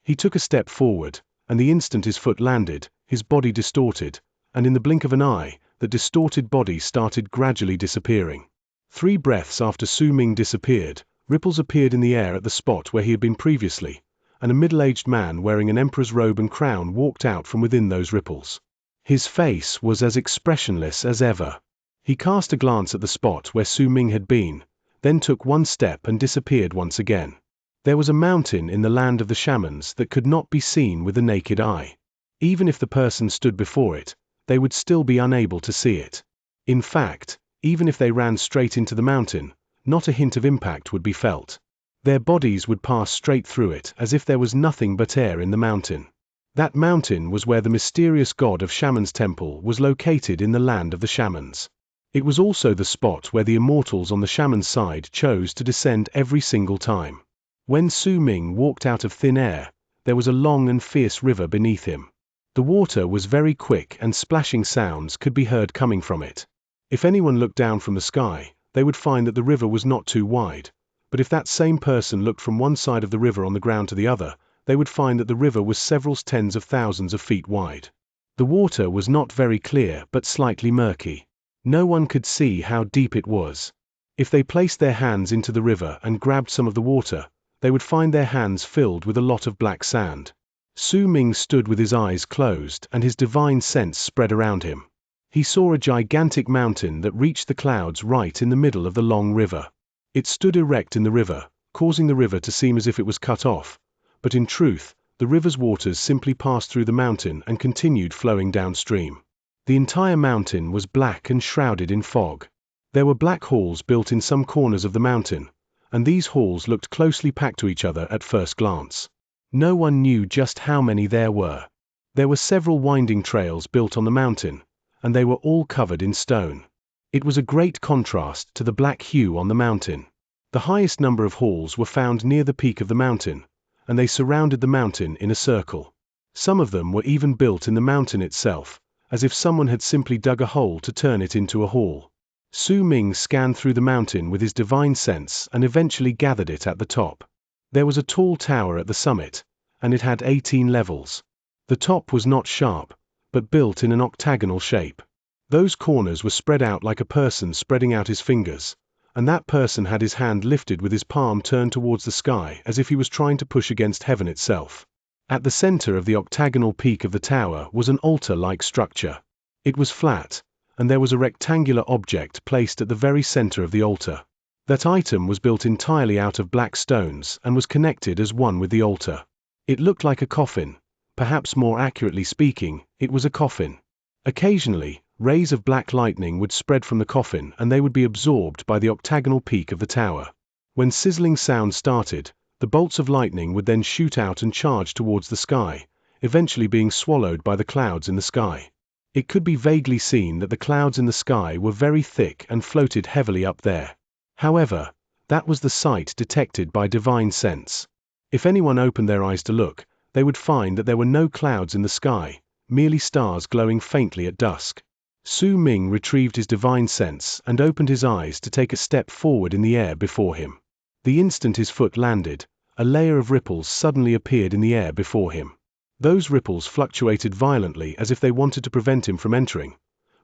He took a step forward, and the instant his foot landed, his body distorted, and in the blink of an eye, the distorted body started gradually disappearing. 3 breaths after Su Ming disappeared, ripples appeared in the air at the spot where he had been previously, and a middle-aged man wearing an emperor's robe and crown walked out from within those ripples. His face was as expressionless as ever. He cast a glance at the spot where Su Ming had been, then took one step and disappeared once again. There was a mountain in the land of the shamans that could not be seen with the naked eye. Even if the person stood before it, they would still be unable to see it. In fact, even if they ran straight into the mountain, not a hint of impact would be felt. Their bodies would pass straight through it as if there was nothing but air in the mountain. That mountain was where the mysterious god of Shaman's temple was located in the land of the shamans. It was also the spot where the immortals on the shaman's side chose to descend every single time. When Su Ming walked out of thin air, there was a long and fierce river beneath him. The water was very quick and splashing sounds could be heard coming from it. If anyone looked down from the sky, they would find that the river was not too wide, but if that same person looked from one side of the river on the ground to the other, they would find that the river was several tens of thousands of feet wide. The water was not very clear but slightly murky. No one could see how deep it was. If they placed their hands into the river and grabbed some of the water, they would find their hands filled with a lot of black sand. Su Ming stood with his eyes closed and his divine sense spread around him. He saw a gigantic mountain that reached the clouds right in the middle of the long river. It stood erect in the river, causing the river to seem as if it was cut off, but in truth, the river's waters simply passed through the mountain and continued flowing downstream. The entire mountain was black and shrouded in fog. There were black halls built in some corners of the mountain, and these halls looked closely packed to each other at first glance. No one knew just how many there were. There were several winding trails built on the mountain, and they were all covered in stone. It was a great contrast to the black hue on the mountain. The highest number of halls were found near the peak of the mountain, and they surrounded the mountain in a circle. Some of them were even built in the mountain itself, as if someone had simply dug a hole to turn it into a hall. Su Ming scanned through the mountain with his divine sense and eventually gathered it at the top. There was a tall tower at the summit, and it had 18 levels. The top was not sharp, but built in an octagonal shape. Those corners were spread out like a person spreading out his fingers, and that person had his hand lifted with his palm turned towards the sky as if he was trying to push against heaven itself. At the center of the octagonal peak of the tower was an altar-like structure. It was flat, and there was a rectangular object placed at the very center of the altar. That item was built entirely out of black stones and was connected as one with the altar. It looked like a coffin. Perhaps more accurately speaking, it was a coffin. Occasionally, rays of black lightning would spread from the coffin and they would be absorbed by the octagonal peak of the tower. When sizzling sounds started, the bolts of lightning would then shoot out and charge towards the sky, eventually being swallowed by the clouds in the sky. It could be vaguely seen that the clouds in the sky were very thick and floated heavily up there. However, that was the sight detected by divine sense. If anyone opened their eyes to look, they would find that there were no clouds in the sky, merely stars glowing faintly at dusk. Su Ming retrieved his divine sense and opened his eyes to take a step forward in the air before him. The instant his foot landed, a layer of ripples suddenly appeared in the air before him. Those ripples fluctuated violently as if they wanted to prevent him from entering,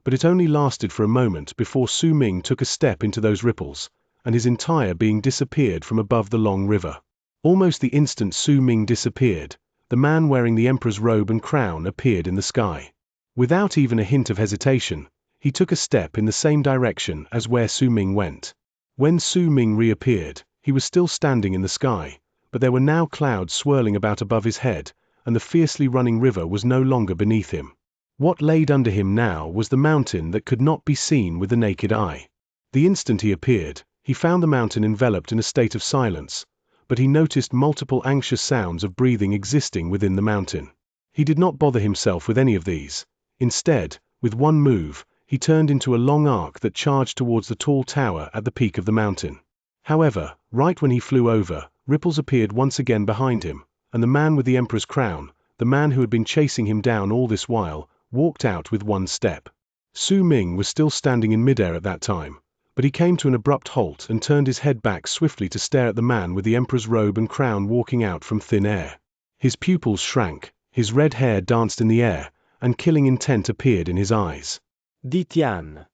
but it only lasted for a moment before Su Ming took a step into those ripples, and his entire being disappeared from above the long river. Almost the instant Su Ming disappeared, the man wearing the emperor's robe and crown appeared in the sky. Without even a hint of hesitation, he took a step in the same direction as where Su Ming went. When Su Ming reappeared, he was still standing in the sky, but there were now clouds swirling about above his head, and the fiercely running river was no longer beneath him. What laid under him now was the mountain that could not be seen with the naked eye. The instant he appeared, he found the mountain enveloped in a state of silence, but he noticed multiple anxious sounds of breathing existing within the mountain. He did not bother himself with any of these. Instead, with one move, he turned into a long arc that charged towards the tall tower at the peak of the mountain. However, right when he flew over, ripples appeared once again behind him, and the man with the emperor's crown, the man who had been chasing him down all this while, walked out with one step. Su Ming was still standing in midair at that time, but he came to an abrupt halt and turned his head back swiftly to stare at the man with the emperor's robe and crown walking out from thin air. His pupils shrank, his red hair danced in the air, and killing intent appeared in his eyes. Di Tian.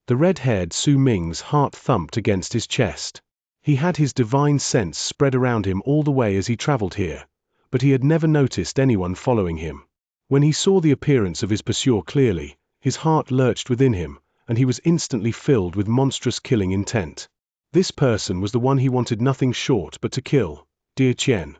The red-haired Su Ming's heart thumped against his chest. He had his divine sense spread around him all the way as he traveled here, but he had never noticed anyone following him. When he saw the appearance of his pursuer clearly, his heart lurched within him, and he was instantly filled with monstrous killing intent. This person was the one he wanted nothing short but to kill, Dear Qian.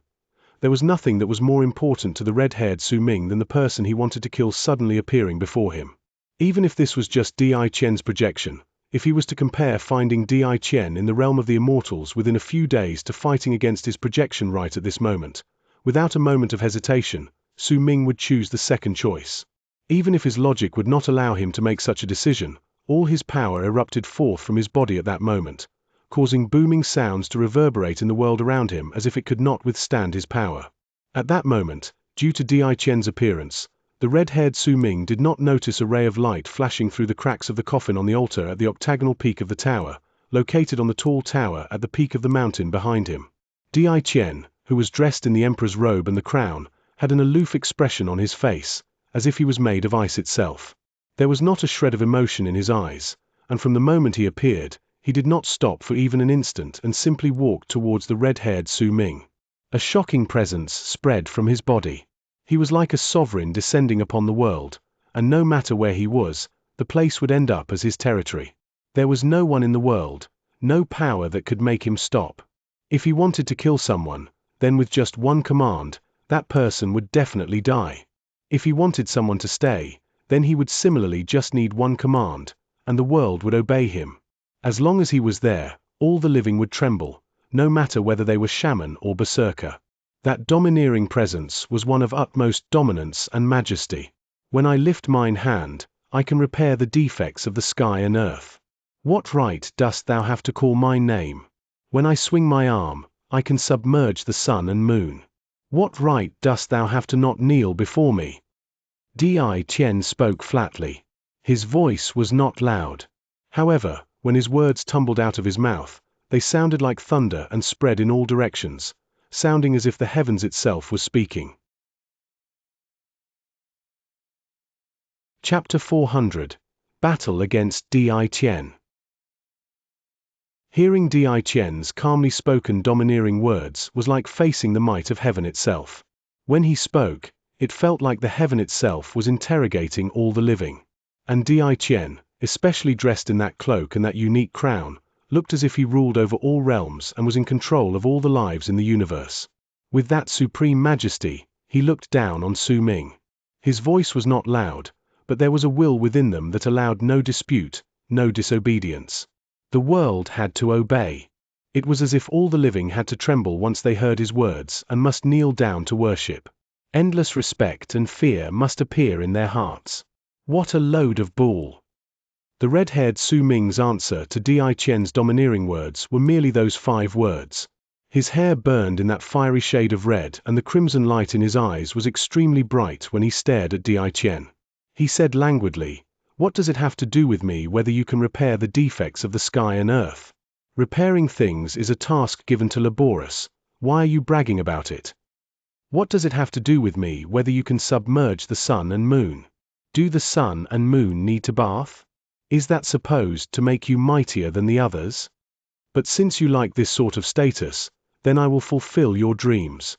There was nothing that was more important to the red-haired Su Ming than the person he wanted to kill suddenly appearing before him. Even if this was just Di Qian's projection, if he was to compare finding Di Qian in the realm of the immortals within a few days to fighting against his projection right at this moment, without a moment of hesitation, Su Ming would choose the second choice. Even if his logic would not allow him to make such a decision, all his power erupted forth from his body at that moment, causing booming sounds to reverberate in the world around him as if it could not withstand his power. At that moment, due to Di Qian's appearance, the red-haired Su Ming did not notice a ray of light flashing through the cracks of the coffin on the altar at the octagonal peak of the tower, located on the tall tower at the peak of the mountain behind him. Di Qian, who was dressed in the emperor's robe and the crown, had an aloof expression on his face, as if he was made of ice itself. There was not a shred of emotion in his eyes, and from the moment he appeared, he did not stop for even an instant and simply walked towards the red-haired Su Ming. A shocking presence spread from his body. He was like a sovereign descending upon the world, and no matter where he was, the place would end up as his territory. There was no one in the world, no power that could make him stop. If he wanted to kill someone, then with just one command, that person would definitely die. If he wanted someone to stay, then he would similarly just need one command, and the world would obey him. As long as he was there, all the living would tremble, no matter whether they were shaman or berserker. That domineering presence was one of utmost dominance and majesty. When I lift mine hand, I can repair the defects of the sky and earth. What right dost thou have to call my name? When I swing my arm, I can submerge the sun and moon. What right dost thou have to not kneel before me? Di Qian spoke flatly. His voice was not loud. However, when his words tumbled out of his mouth, they sounded like thunder and spread in all directions, sounding as if the heavens itself was speaking. Chapter 400. Battle against Di Qian. Hearing Di Qian's calmly spoken domineering words was like facing the might of heaven itself. When he spoke, it felt like the heaven itself was interrogating all the living. And Di Qian, especially dressed in that cloak and that unique crown, looked as if he ruled over all realms and was in control of all the lives in the universe. With that supreme majesty, he looked down on Su Ming. His voice was not loud, but there was a will within them that allowed no dispute, no disobedience. The world had to obey. It was as if all the living had to tremble once they heard his words and must kneel down to worship. Endless respect and fear must appear in their hearts. What a load of bull! The red-haired Su Ming's answer to Di Qian's domineering words were merely those 5 words. His hair burned in that fiery shade of red, and the crimson light in his eyes was extremely bright when he stared at Di Qian. He said languidly, "What does it have to do with me whether you can repair the defects of the sky and earth? Repairing things is a task given to Laborus. Why are you bragging about it? What does it have to do with me whether you can submerge the sun and moon? Do the sun and moon need to bath? Is that supposed to make you mightier than the others? But since you like this sort of status, then I will fulfill your dreams."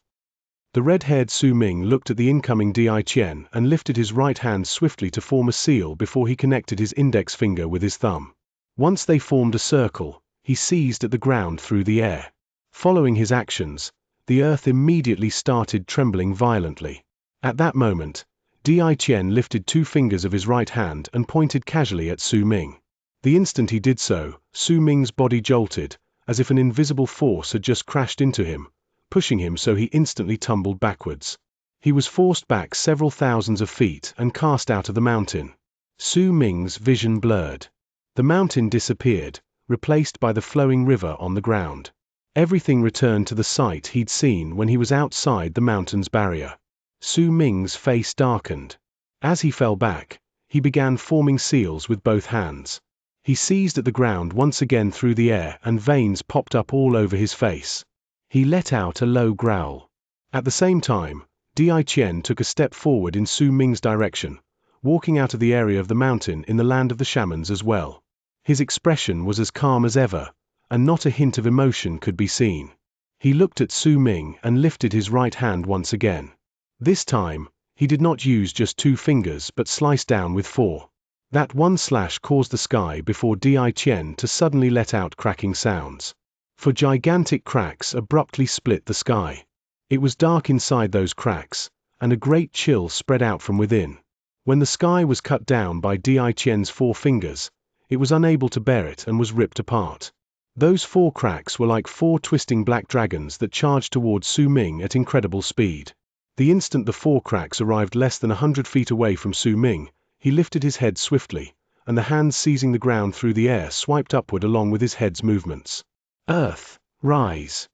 The red-haired Su Ming looked at the incoming Di Qian and lifted his right hand swiftly to form a seal before he connected his index finger with his thumb. Once they formed a circle, he seized at the ground through the air. Following his actions, the earth immediately started trembling violently. At that moment, Di Qian lifted 2 fingers of his right hand and pointed casually at Su Ming. The instant he did so, Su Ming's body jolted, as if an invisible force had just crashed into him, pushing him so he instantly tumbled backwards. He was forced back several thousands of feet and cast out of the mountain. Su Ming's vision blurred. The mountain disappeared, replaced by the flowing river on the ground. Everything returned to the sight he'd seen when he was outside the mountain's barrier. Su Ming's face darkened. As he fell back, he began forming seals with both hands. He seized at the ground once again through the air, and veins popped up all over his face. He let out a low growl. At the same time, Di Qian took a step forward in Su Ming's direction, walking out of the area of the mountain in the land of the shamans as well. His expression was as calm as ever, and not a hint of emotion could be seen. He looked at Su Ming and lifted his right hand once again. This time, he did not use just 2 fingers but sliced down with 4. That one slash caused the sky before Di Qian to suddenly let out cracking sounds. 4 gigantic cracks abruptly split the sky. It was dark inside those cracks, and a great chill spread out from within. When the sky was cut down by Di Qian's 4 fingers, it was unable to bear it and was ripped apart. Those 4 cracks were like 4 twisting black dragons that charged towards Su Ming at incredible speed. The instant the 4 cracks arrived less than 100 feet away from Su Ming, he lifted his head swiftly, and the hands seizing the ground through the air swiped upward along with his head's movements. Earth, rise!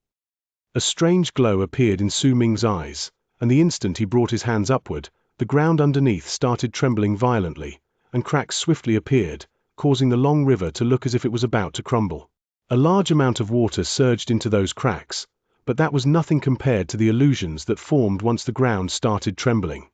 A strange glow appeared in Su Ming's eyes, and the instant he brought his hands upward, the ground underneath started trembling violently, and cracks swiftly appeared, causing the long river to look as if it was about to crumble. A large amount of water surged into those cracks, but that was nothing compared to the illusions that formed once the ground started trembling.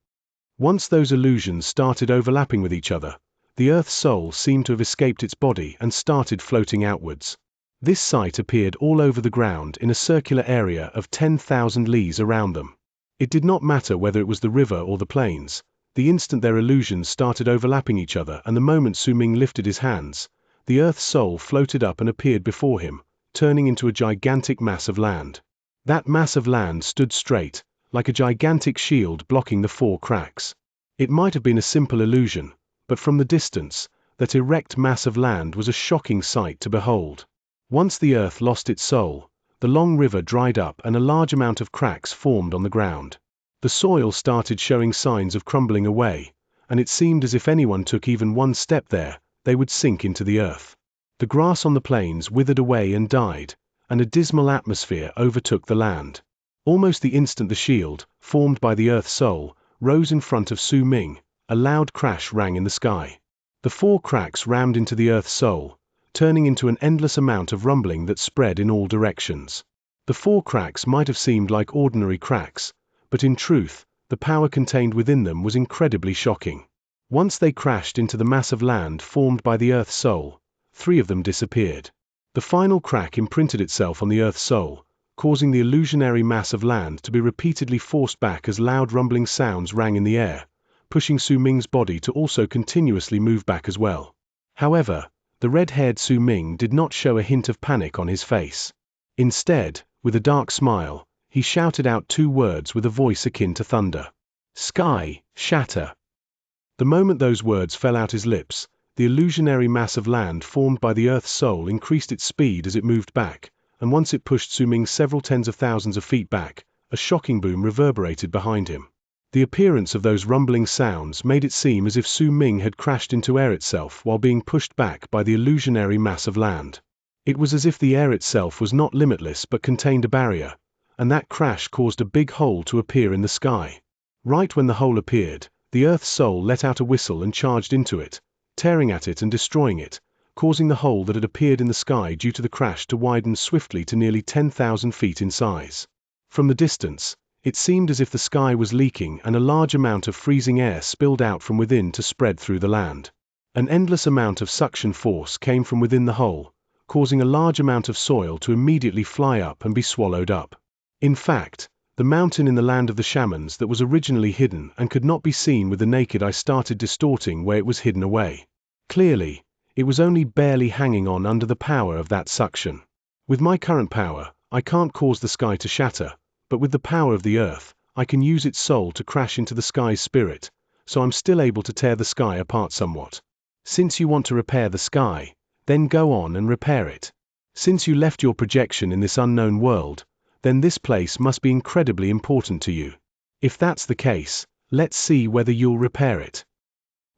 Once those illusions started overlapping with each other, the Earth's soul seemed to have escaped its body and started floating outwards. This sight appeared all over the ground in a circular area of 10,000 lees around them. It did not matter whether it was the river or the plains. The instant their illusions started overlapping each other and the moment Su Ming lifted his hands, the Earth's soul floated up and appeared before him, turning into a gigantic mass of land. That mass of land stood straight, like a gigantic shield blocking the 4 cracks. It might have been a simple illusion, but from the distance, that erect mass of land was a shocking sight to behold. Once the earth lost its soul, the long river dried up and a large amount of cracks formed on the ground. The soil started showing signs of crumbling away, and it seemed as if anyone took even one step there, they would sink into the earth. The grass on the plains withered away and died, and a dismal atmosphere overtook the land. Almost the instant the shield, formed by the Earth's soul, rose in front of Su Ming, a loud crash rang in the sky. The 4 cracks rammed into the Earth's soul, turning into an endless amount of rumbling that spread in all directions. The 4 cracks might have seemed like ordinary cracks, but in truth, the power contained within them was incredibly shocking. Once they crashed into the mass of land formed by the Earth's soul, 3 of them disappeared. The final crack imprinted itself on the Earth's soul, causing the illusionary mass of land to be repeatedly forced back as loud rumbling sounds rang in the air, pushing Su Ming's body to also continuously move back as well. However, the red-haired Su Ming did not show a hint of panic on his face. Instead, with a dark smile, he shouted out 2 words with a voice akin to thunder. Sky, shatter. The moment those words fell out his lips, the illusionary mass of land formed by the Earth's soul increased its speed as it moved back, and once it pushed Su Ming several tens of thousands of feet back, a shocking boom reverberated behind him. The appearance of those rumbling sounds made it seem as if Su Ming had crashed into air itself while being pushed back by the illusionary mass of land. It was as if the air itself was not limitless but contained a barrier, and that crash caused a big hole to appear in the sky. Right when the hole appeared, the Earth's soul let out a whistle and charged into it, tearing at it and destroying it, causing the hole that had appeared in the sky due to the crash to widen swiftly to nearly 10,000 feet in size. From the distance, it seemed as if the sky was leaking and a large amount of freezing air spilled out from within to spread through the land. An endless amount of suction force came from within the hole, causing a large amount of soil to immediately fly up and be swallowed up. In fact, the mountain in the land of the shamans that was originally hidden and could not be seen with the naked eye started distorting where it was hidden away. Clearly, it was only barely hanging on under the power of that suction. With my current power, I can't cause the sky to shatter, but with the power of the earth, I can use its soul to crash into the sky's spirit, so I'm still able to tear the sky apart somewhat. Since you want to repair the sky, then go on and repair it. Since you left your projection in this unknown world, then this place must be incredibly important to you. If that's the case, let's see whether you'll repair it.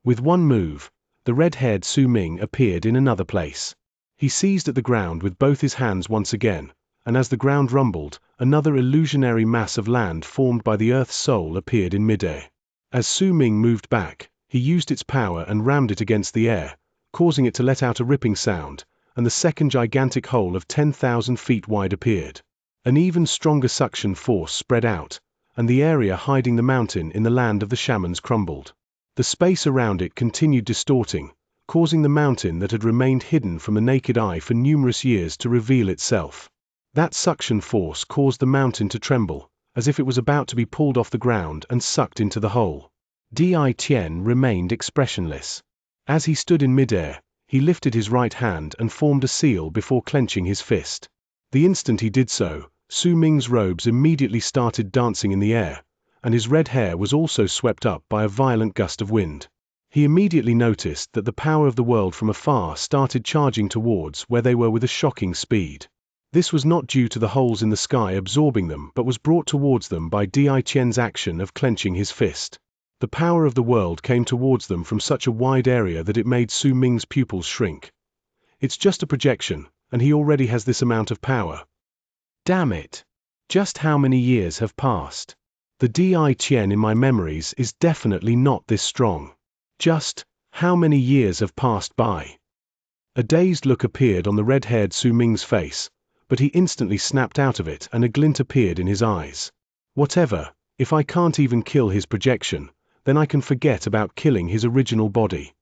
With one move, the red-haired Su Ming appeared in another place. He seized at the ground with both his hands once again, and as the ground rumbled, another illusionary mass of land formed by the Earth's soul appeared in midair. As Su Ming moved back, he used its power and rammed it against the air, causing it to let out a ripping sound, and the second gigantic hole of 10,000 feet wide appeared. An even stronger suction force spread out, and the area hiding the mountain in the land of the shamans crumbled. The space around it continued distorting, causing the mountain that had remained hidden from the naked eye for numerous years to reveal itself. That suction force caused the mountain to tremble, as if it was about to be pulled off the ground and sucked into the hole. Di Tian remained expressionless. As he stood in midair, he lifted his right hand and formed a seal before clenching his fist. The instant he did so, Su Ming's robes immediately started dancing in the air, and his red hair was also swept up by a violent gust of wind. He immediately noticed that the power of the world from afar started charging towards where they were with a shocking speed. This was not due to the holes in the sky absorbing them, but was brought towards them by Di Tian's action of clenching his fist. The power of the world came towards them from such a wide area that it made Su Ming's pupils shrink. It's just a projection, and he already has this amount of power. Damn it! Just how many years have passed? The Di Tian in my memories is definitely not this strong. Just how many years have passed by? A dazed look appeared on the red-haired Su Ming's face, but he instantly snapped out of it and a glint appeared in his eyes. Whatever, if I can't even kill his projection, then I can forget about killing his original body.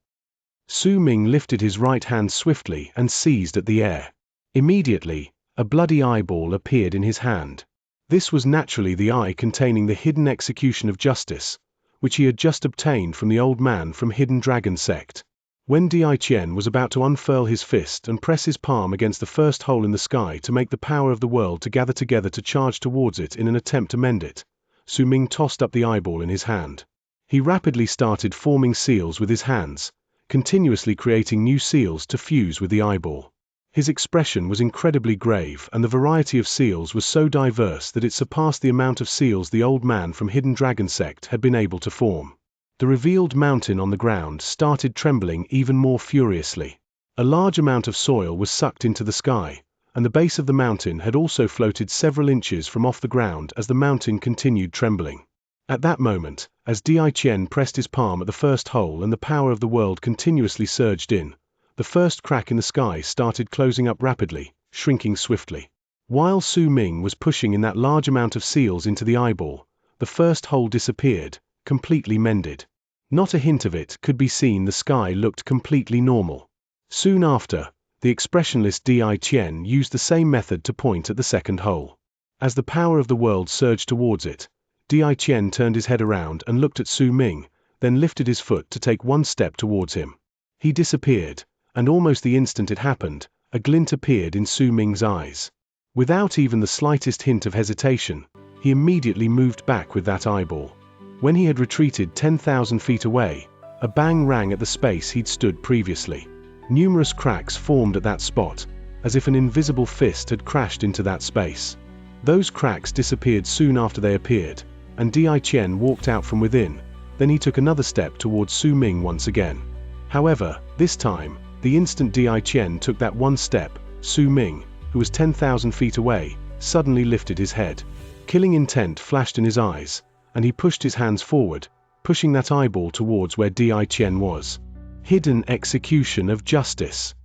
Su Ming lifted his right hand swiftly and seized at the air. Immediately, a bloody eyeball appeared in his hand. This was naturally the eye containing the hidden execution of justice, which he had just obtained from the old man from Hidden Dragon Sect. When Di Tian was about to unfurl his fist and press his palm against the first hole in the sky to make the power of the world to gather together to charge towards it in an attempt to mend it, Su Ming tossed up the eyeball in his hand. He rapidly started forming seals with his hands, continuously creating new seals to fuse with the eyeball. His expression was incredibly grave, and the variety of seals was so diverse that it surpassed the amount of seals the old man from Hidden Dragon Sect had been able to form. The revealed mountain on the ground started trembling even more furiously. A large amount of soil was sucked into the sky, and the base of the mountain had also floated several inches from off the ground as the mountain continued trembling. At that moment, as Di Tian pressed his palm at the first hole and the power of the world continuously surged in, the first crack in the sky started closing up rapidly, shrinking swiftly. While Su Ming was pushing in that large amount of seals into the eyeball, the first hole disappeared, completely mended. Not a hint of it could be seen. The sky looked completely normal. Soon after, the expressionless Di Tian used the same method to point at the second hole. As the power of the world surged towards it, Di Tian turned his head around and looked at Su Ming, then lifted his foot to take one step towards him. He disappeared, and almost the instant it happened, a glint appeared in Su Ming's eyes. Without even the slightest hint of hesitation, he immediately moved back with that eyeball. When he had retreated 10,000 feet away, a bang rang at the space he'd stood previously. Numerous cracks formed at that spot, as if an invisible fist had crashed into that space. Those cracks disappeared soon after they appeared, and Di Tian walked out from within. Then he took another step towards Su Ming once again. However, this time, the instant Di Tian took that one step, Su Ming, who was 10,000 feet away, suddenly lifted his head. Killing intent flashed in his eyes, and he pushed his hands forward, pushing that eyeball towards where Di Tian was. Hidden execution of justice.